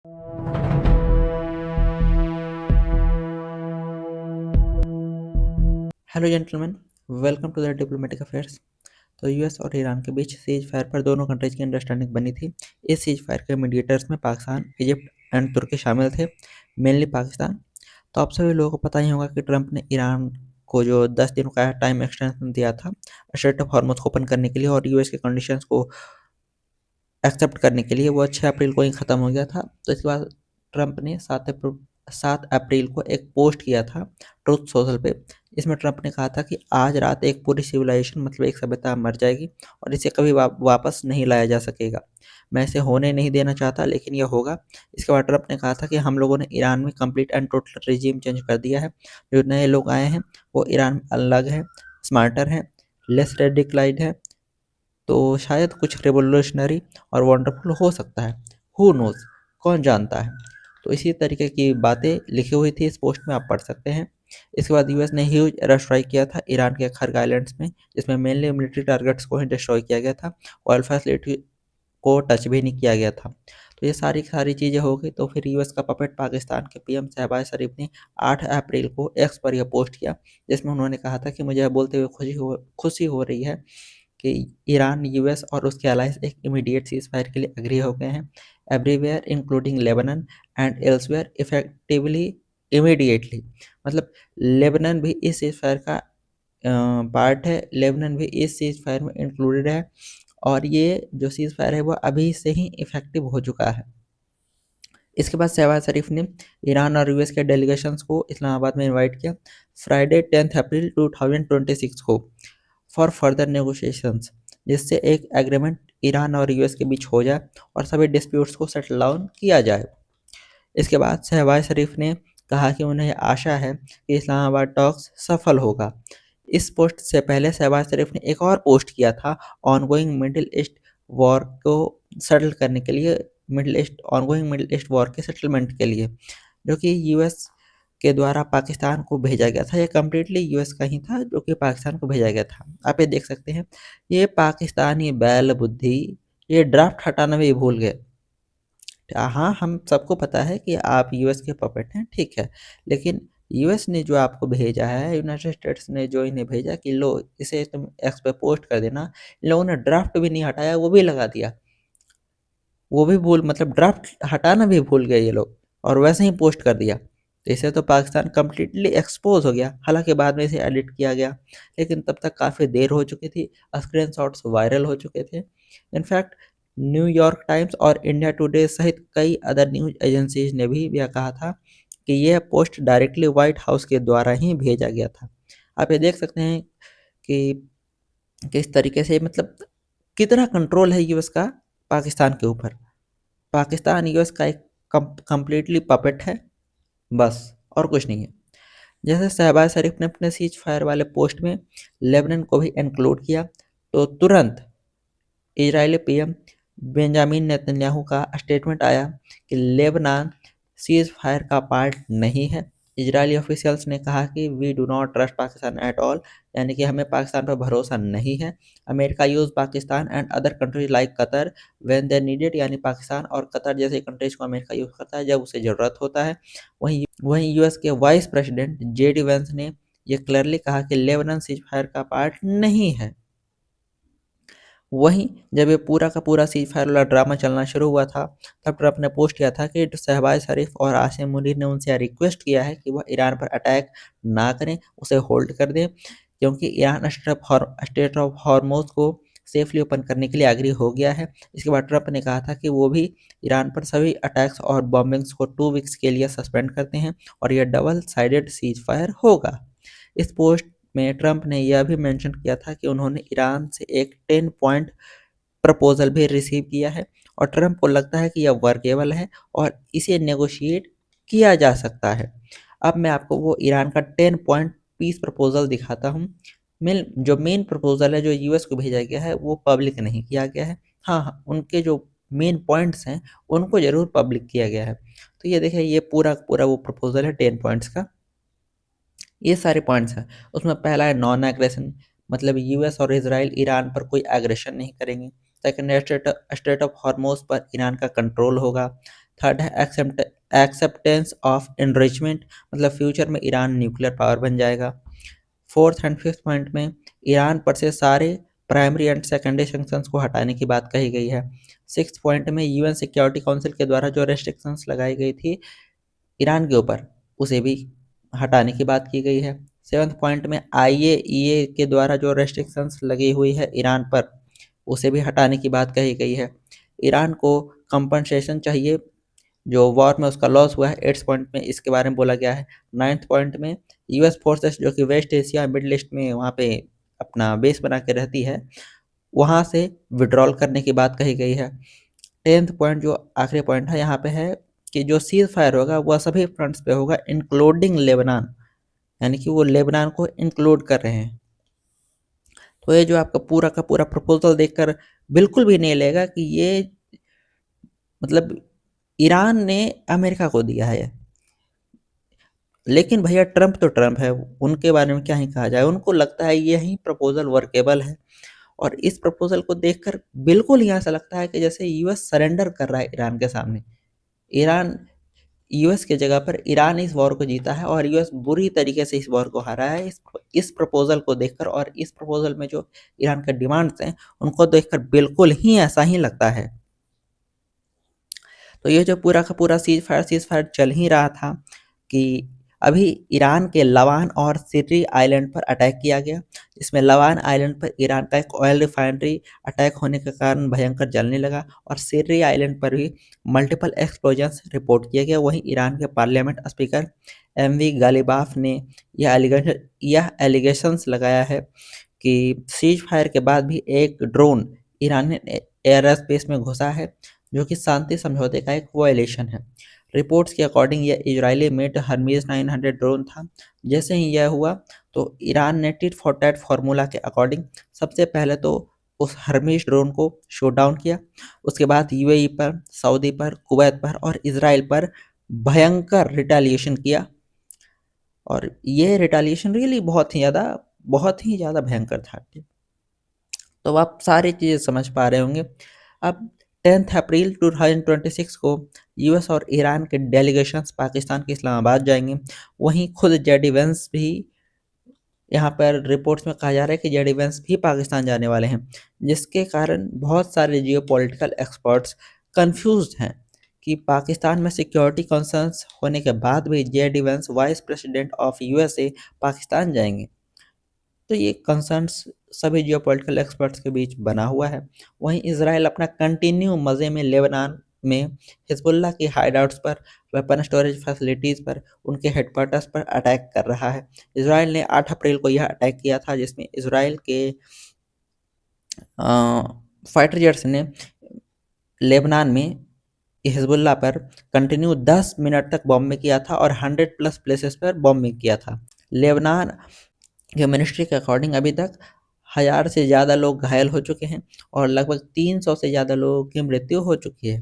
Hello gentleman, welcome to the diplomatic affairs. तो US और Iran के बीच सीज फायर पर दोनों कंट्रीज की अंडरस्टैंडिंग बनी थी। इस सीज फायर के मीडिएटर्स में पाकिस्तान, इजिप्ट एंड तुर्की शामिल थे, मेनली पाकिस्तान। तो आप सभी लोगों को पता ही होगा कि ट्रंप ने ईरान को जो 10 दिनों का टाइम एक्सटेंशन दिया था स्ट्रेट ऑफ हॉर्मुज को ओपन करने के लिए और यूएस के कंडीशंस को एक्सेप्ट करने के लिए, वो 6 अप्रैल को ही ख़त्म हो गया था। तो इसके बाद ट्रंप ने 7 अप्रैल को एक पोस्ट किया था ट्रुथ सोशल पे। इसमें ट्रंप ने कहा था कि आज रात एक पूरी सिविलाइजेशन मतलब एक सभ्यता मर जाएगी और इसे कभी वापस नहीं लाया जा सकेगा। मैं इसे होने नहीं देना चाहता, लेकिन यह होगा। इसके बाद ट्रंप ने कहा था कि हम लोगों ने ईरान में complete and total regime change कर दिया है। जो नए लोग आए हैं वो ईरान में अलग है, स्मार्टर है, लेस रेडिकलाइड है। तो शायद कुछ रेवोल्यूशनरी और वंडरफुल हो सकता है। हु नोज़, कौन जानता है। तो इसी तरीके की बातें लिखी हुई थी इस पोस्ट में, आप पढ़ सकते हैं। इसके बाद यूएस ने ह्यूज एयर स्ट्राइक किया था ईरान के खर्ग आइलैंड्स में, जिसमें मेनली मिलिट्री टारगेट्स को ही डिस्ट्रॉय किया गया था। ऑयल फैसिलिटी को टच भी नहीं किया गया था। तो ये सारी सारी चीज़ें हो गई। तो फिर यूएस का पपेट पाकिस्तान के पीएम शहबाज शरीफ ने 8 अप्रैल को एक्स पर यह पोस्ट किया, जिसमें उन्होंने कहा था कि मुझे यह बोलते हुए खुशी हो रही है कि ईरान, यूएस और उसके अलाइंस एक इमीडिएट सीज फायर के लिए एग्री हो गए हैं everywhere including Lebanon and elsewhere effectively immediately. मतलब लेबनन भी इस सीज फायर का पार्ट है, लेबनन भी इस सीज फायर में इंक्लूडेड है और ये जो सीज फायर है वो अभी से ही इफेक्टिव हो चुका है। इसके बाद शहबाज शरीफ ने ईरान और यूएस के डेलीगेशंस को इस्लामाबाद में इनवाइट किया फ्राइडे 10 अप्रैल 2026 को फॉर फर्दर नेगोशिएशंस, जिससे एक एग्रीमेंट ईरान और यूएस के बीच हो जाए और सभी डिस्प्यूट्स को सेटल डाउन किया जाए। इसके बाद शहबाज शरीफ ने कहा कि उन्हें आशा है कि इस्लामाबाद टॉक्स सफल होगा। इस पोस्ट से पहले शहबाज शरीफ ने एक और पोस्ट किया था ऑनगोइंग मिडिल ईस्ट वॉर को सेटल करने के लिए, मिडिल ईस्ट वॉर के सेटलमेंट के लिए, जो कि यूएस के द्वारा पाकिस्तान को भेजा गया था। ये कम्प्लीटली यूएस का ही था जो कि पाकिस्तान को भेजा गया था। आप ये देख सकते हैं, ये पाकिस्तानी बैल बुद्धि ये ड्राफ्ट हटाना भी भूल गए। हाँ, हम सबको पता है कि आप यूएस के पपेट हैं, ठीक है, लेकिन यूएस ने जो आपको भेजा है, यूनाइटेड स्टेट्स ने जो इन्हें भेजा कि लो इसे तुम एक्स पे पोस्ट कर देना, इन लोगों ने ड्राफ्ट भी नहीं हटाया, वो भी लगा दिया। वो भी भूल मतलब ड्राफ्ट हटाना भी भूल गए ये लोग और वैसे ही पोस्ट कर दिया। तो इससे तो पाकिस्तान कम्प्लीटली एक्सपोज हो गया। हालांकि बाद में इसे एडिट किया गया, लेकिन तब तक काफ़ी देर हो चुकी थी, स्क्रीनशॉट्स वायरल हो चुके थे। इनफैक्ट न्यूयॉर्क टाइम्स और इंडिया टुडे सहित कई अदर न्यूज एजेंसीज ने भी यह कहा था कि यह पोस्ट डायरेक्टली व्हाइट हाउस के द्वारा ही भेजा गया था। आप ये देख सकते हैं कि किस तरीके से मतलब कितना कंट्रोल है यूएस का पाकिस्तान के ऊपर। पाकिस्तान यूएस का एक कम्प्लीटली पपेट है, बस और कुछ नहीं है। जैसे शहबाज शरीफ ने अपने सीज फायर वाले पोस्ट में लेबनान को भी इंक्लूड किया, तो तुरंत इजरायली पीएम बेंजामिन नेतन्याहू का स्टेटमेंट आया कि लेबनान सीज फायर का पार्ट नहीं है। इजरायली ऑफिशियल्स ने कहा कि we do not trust Pakistan at all, यानी कि हमें पाकिस्तान पर भरोसा नहीं है। America use Pakistan and other countries like Qatar when they needed, यानी पाकिस्तान और कतर जैसे कंट्रीज को अमेरिका यूज करता है जब उसे ज़रूरत होता है। वहीं यूएस के वाइस प्रेसिडेंट जेडी वेंस ने यह क्लियरली कहा कि लेबनान सीज फायर का पार्ट नहीं है। वहीं जब ये पूरा का पूरा सीज फायर वाला ड्रामा चलना शुरू हुआ था, तब ट्रंप ने पोस्ट किया था कि शहबाज शरीफ और आसिम मुनीर ने उनसे रिक्वेस्ट किया है कि वह ईरान पर अटैक ना करें, उसे होल्ड कर दें, क्योंकि ईरान स्टेट ऑफ हॉर्मोज को सेफली ओपन करने के लिए एग्री हो गया है। इसके बाद ट्रंप ने कहा था कि वो भी ईरान पर सभी अटैक्स और बॉम्बिंग्स को 2 वीक्स के लिए सस्पेंड करते हैं और यह डबल साइडेड सीज फायर होगा। इस पोस्ट में ट्रंप ने यह भी मेंशन किया था कि उन्होंने ईरान से एक 10 पॉइंट प्रपोजल भी रिसीव किया है और ट्रंप को लगता है कि यह वर्केबल है और इसे नेगोशिएट किया जा सकता है। अब मैं आपको वो ईरान का 10 पॉइंट पीस प्रपोजल दिखाता हूँ। मेन प्रपोजल है जो यूएस को भेजा गया है वो पब्लिक नहीं किया गया है। हाँ हाँ, उनके जो मेन पॉइंट्स हैं उनको ज़रूर पब्लिक किया गया है। तो ये देखिए, ये पूरा पूरा वो प्रपोजल है 10 पॉइंट्स का। ये सारे पॉइंट्स हैं। उसमें पहला है नॉन एग्रेशन, मतलब यूएस और इजराइल ईरान पर कोई एग्रेशन नहीं करेंगे। सेकंड है स्टेट ऑफ हॉर्मोज पर ईरान का कंट्रोल होगा। थर्ड है एक्सेप्टेंस ऑफ एनरिचमेंट, मतलब फ्यूचर में ईरान न्यूक्लियर पावर बन जाएगा। फोर्थ एंड फिफ्थ पॉइंट में ईरान पर से सारे प्राइमरी एंड सेकेंडरी सैंक्शंस को हटाने की बात कही गई है। सिक्स पॉइंट में यूएन सिक्योरिटी काउंसिल के द्वारा जो रेस्ट्रिक्शंस लगाई गई थी ईरान के ऊपर, उसे भी हटाने की बात की गई है। सेवन्थ पॉइंट में आईएईए के द्वारा जो रेस्ट्रिक्शंस लगी हुई है ईरान पर, उसे भी हटाने की बात कही गई है। ईरान को कंपनसेशन चाहिए जो वॉर में उसका लॉस हुआ है, एट्थ पॉइंट में इसके बारे में बोला गया है। नाइन्थ पॉइंट में यूएस फोर्सेस जो कि वेस्ट एशिया मिडल ईस्ट में वहाँ पे अपना बेस बना के रहती है, वहाँ से विड्रॉल करने की बात कही गई है। टेंथ पॉइंट जो आखिरी पॉइंट है यहाँ पे है कि जो सीज फायर होगा वह सभी फ्रंट्स पे होगा इंक्लूडिंग लेबनान, यानी कि वो लेबनान को इंक्लूड कर रहे हैं। तो ये जो आपका पूरा का पूरा प्रपोजल देखकर बिल्कुल भी नहीं लगेगा कि ये मतलब ईरान ने अमेरिका को दिया है। लेकिन भैया ट्रंप तो ट्रंप है, उनके बारे में क्या ही कहा जाए। उनको लगता है यही प्रपोजल वर्केबल है, और इस प्रपोजल को देखकर बिल्कुल ही ऐसा लगता है कि जैसे यूएस सरेंडर कर रहा है ईरान के सामने। ईरान यूएस के जगह पर ईरान इस वॉर को जीता है और यूएस बुरी तरीके से इस वॉर को हारा है इस प्रपोजल को देखकर। और इस प्रपोजल में जो ईरान के डिमांड्स हैं उनको देखकर बिल्कुल ही ऐसा ही लगता है। तो ये जो पूरा का पूरा सीज फायर चल ही रहा था कि अभी ईरान के लवान और सिर्री आइलैंड पर अटैक किया गया। इसमें लवान आइलैंड पर ईरान का एक ऑयल रिफाइनरी अटैक होने के कारण भयंकर जलने लगा, और सिर्री आइलैंड पर भी मल्टीपल एक्सप्लोजन्स रिपोर्ट किया गया। वहीं ईरान के पार्लियामेंट स्पीकर एमवी गालिबाफ ने यह एलिगेशंस लगाया है कि सीज फायर के बाद भी एक ड्रोन ईरानी एयर स्पेस में घुसा है, जो कि शांति समझौते का एक वायलेशन है। रिपोर्ट्स के अकॉर्डिंग यह इजरायली मेड हर्मीज 900 ड्रोन था। जैसे ही यह हुआ तो ईरान ने टिट फॉर टैट फार्मूला के अकॉर्डिंग सबसे पहले तो उस हर्मीज ड्रोन को शूट डाउन किया। उसके बाद यूएई पर, सऊदी पर, कुवैत पर और इसराइल पर भयंकर रिटेलिएशन किया, और ये रिटेलिएशन रियली बहुत ही ज़्यादा भयंकर था। तो आप सारी चीज़ें समझ पा रहे होंगे। अब 10 अप्रैल 2026 को यूएस और ईरान के डेलीगेशंस पाकिस्तान के इस्लामाबाद जाएंगे। वहीं खुद जेडी वेंस भी, यहाँ पर रिपोर्ट्स में कहा जा रहा है कि जेडी वेंस भी पाकिस्तान जाने वाले हैं, जिसके कारण बहुत सारे जियोपॉलिटिकल एक्सपर्ट्स कंफ्यूज्ड हैं कि पाकिस्तान में सिक्योरिटी कंसर्न्स होने के बाद भी JD Vance vice president of USA Pakistan जाएंगे। तो ये कंसर्न्स सभी जियोपॉलिटिकल एक्सपर्ट्स के बीच बना हुआ है। वहीं इसराइल अपना कंटिन्यू मज़े में लेबनान में हिजबुल्लाह की हाइडआउट्स पर, वेपन स्टोरेज फैसिलिटीज़ पर, उनके हेडक्वार्टर्स पर अटैक कर रहा है। इसराइल ने 8 अप्रैल को यह अटैक किया था, जिसमें इसराइल के फाइटर जेट्स ने लेबनान में हिजबुल्लाह पर कंटिन्यू 10 मिनट तक बॉम्बिंग किया था और 100+ प्लेसेस पर बॉम्बिंग किया था। लेबनान के मिनिस्ट्री के अकॉर्डिंग अभी तक 1000 से ज़्यादा लोग घायल हो चुके हैं और लगभग 300 से ज़्यादा लोगों की मृत्यु हो चुकी है।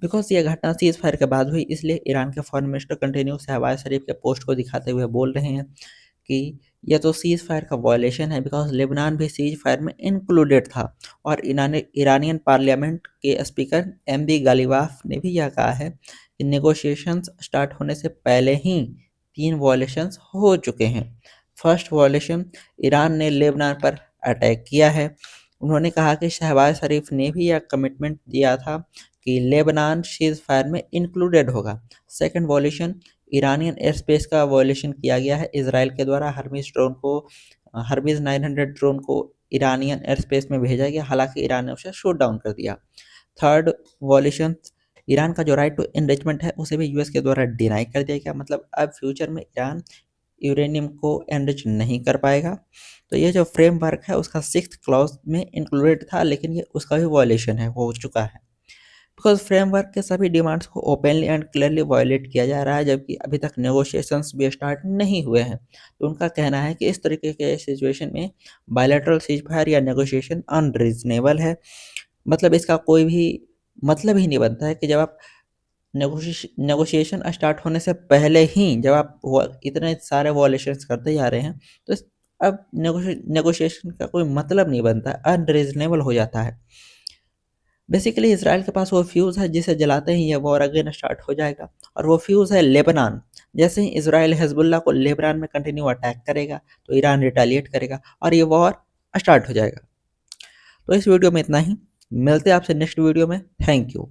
बिकॉज ये घटना सीज फायर के बाद हुई, इसलिए ईरान के फॉरेन मिनिस्टर कंटिन्यू शहबाज शरीफ के पोस्ट को दिखाते हुए बोल रहे हैं कि यह तो सीज फायर का वायलेशन है, बिकॉज लेबनान भी सीज फायर में इंक्लूडेड था। और ईरानियन पार्लियामेंट के स्पीकर एमबी गालिबाफ ने भी यह कहा है कि नेगोशिएशंस स्टार्ट होने से पहले ही 3 वायलेशंस हो चुके हैं। फर्स्ट वायलेशन, ईरान ने लेबनान पर अटैक किया है। उन्होंने कहा कि शहबाज शरीफ ने भी यह कमिटमेंट दिया था कि लेबनान सीज फायर में इंक्लूडेड होगा। Second violation, Iranian air space का वायलेशन किया गया है इसराइल के द्वारा। हर्मीज 900 ड्रोन को ईरानियन एयर स्पेस में भेजा गया, हालांकि ईरान ने उसे शूट डाउन कर दिया। थर्ड वायलेशन, ईरान का जो राइट टू एनरिचमेंट है उसे भी यूएस के द्वारा डिनाई कर दिया गया। मतलब अब फ्यूचर में ईरान यूरेनियम को एनरिच नहीं कर पाएगा। तो ये जो फ्रेमवर्क है उसका 6th क्लॉज में इंक्लूडेड था, लेकिन ये उसका भी वायलेशन है, हो चुका है। बिकॉज फ्रेमवर्क के सभी डिमांड्स को ओपनली एंड क्लियरली वायलेट किया जा रहा है, जबकि अभी तक नेगोशिएशंस भी स्टार्ट नहीं हुए हैं। तो उनका कहना है कि इस तरीके के सिचुएशन में बायलैटरल सीज फायर या नेगोशिएशन अनरीजनेबल है। मतलब इसका कोई भी मतलब ही नहीं बनता है कि जब आप नेगोशिएशन स्टार्ट होने से पहले ही जब आप इतने सारे वॉलेशंस करते जा रहे हैं, तो अब नेगोशिएशन का कोई मतलब नहीं बनता, अनरीजनेबल हो जाता है। बेसिकली इसराइल के पास वो फ्यूज़ है जिसे जलाते ही ये वॉर अगेन स्टार्ट हो जाएगा, और वो फ्यूज़ है लेबनान। जैसे ही इसराइल हिजबुल्लाह को लेबनान में कंटिन्यू अटैक करेगा तो ईरान रिटेलिएट करेगा और ये वॉर स्टार्ट हो जाएगा। तो इस वीडियो में इतना ही, मिलते हैं आपसे नेक्स्ट वीडियो में। Thank you.